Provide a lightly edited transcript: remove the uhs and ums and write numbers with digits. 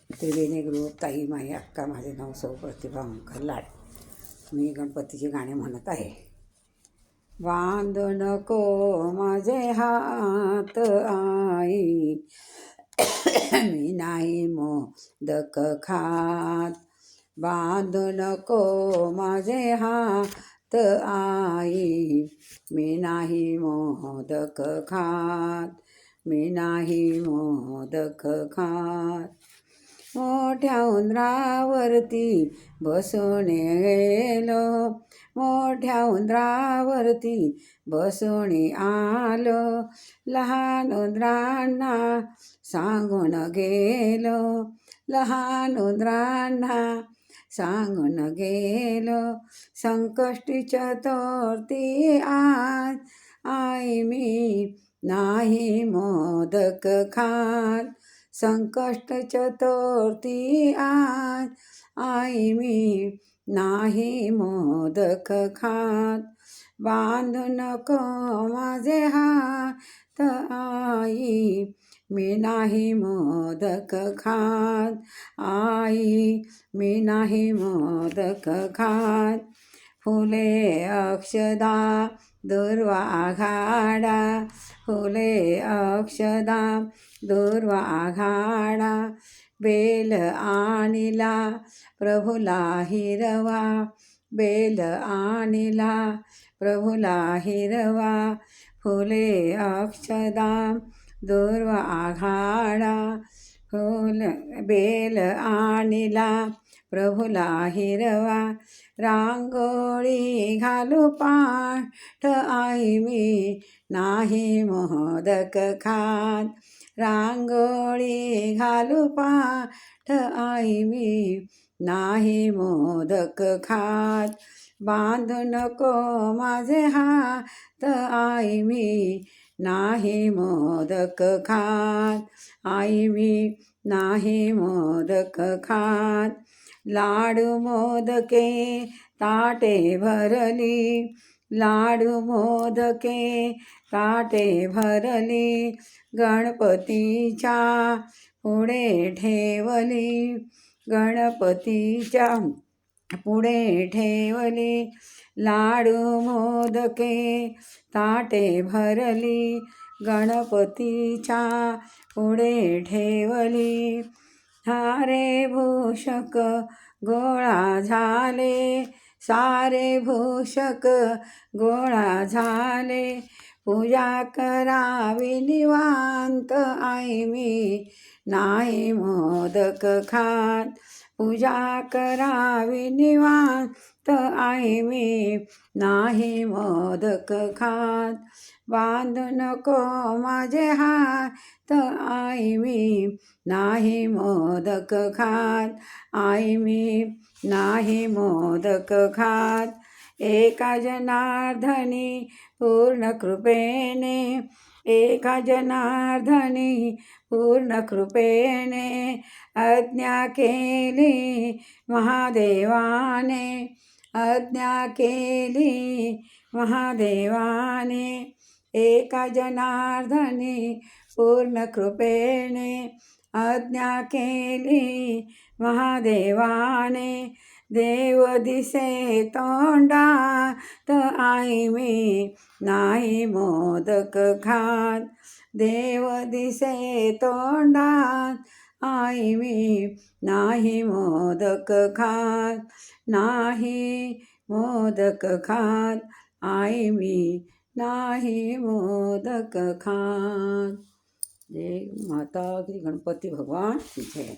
त्रिवेणी group ताई माई अक्का, माझे नाव सौ प्रतिभा खल्लाड. मी गणपतीची गाणे म्हणत आहे. बांधू नको माझे हात आई, मी नाही मोदक खात. बांधू नको माझे हात आई, मी नाही मोदक खात. मी नाही मोदक खात. मोठ्या उंदरावरती बसून गेलो, मोठ्या उंदरावरती बसून आलो. लहान उंदरांना सांगून गेलो, लहान उंदरांना सांगून गेलो. संकष्टी चतुर्थी आज आई, मी नाही मोदक खात. संकष्ट चतुर्थी आज आई, मी नाही मोदक खात. बांधू नको माझे हात आई, मी नाही मोदक खात. आई, मी नाही मोदक खात. फुले अक्षदा दुर्वा आघाडा, फुले अक्षदा दुर्वा आघाडा. बेल आणिला प्रभूला हिरवा, बेल आणिला प्रभूला हिरवा. फुले अक्षदा दुर्वा आघाडा, फुल बेल आणिला प्रभूला हिरवा. रांगोळी घालू पाठ आई, मी नाही मोदक खात. रांगोळी घालू पाठ आई, मी नाही मोदक खात. बांधू नको माझे हात आई, मी नाही मोदक खात. आई, मी नाही मोदक खात. लाडू मोदके ताटे भरली, लाडू मोदके ताटे भरली. गणपतीच्या पुढे ठेवली, गणपतीच्या पुढे ठेवली. लाडू मोदके ताटे भरली, गणपतीच्या पुढे ठेवली. सारे भूषक गोळा झाले, सारे भूषक गोळा झाले. पूजा करावी निवांत आई, मी नाही मोदक खात. पूजा करावी निवांत आई, मी नाही मोदक खात. बांधू नको माझे हात आई, मी नाही मोदक खात. आई, मी नाही मोदक खात. एका जनार्दनी पूर्ण कृपेने, एका जनार्दनी पूर्ण कृपेने. आज्ञा केली महादेवाने, आज्ञा केली महादेवाने. एका जनार्दनी पूर्ण कृपेने, आज्ञा केली महादेवाने. देव दिसे तोंडात आई, मी नाही मोदक खात. देव दिसे तोंडात आई, मी नाही मोदक खात. नाही मोदक खात आई, मी नाही मोदक खात. जय माता की गणपती भगवान की जय.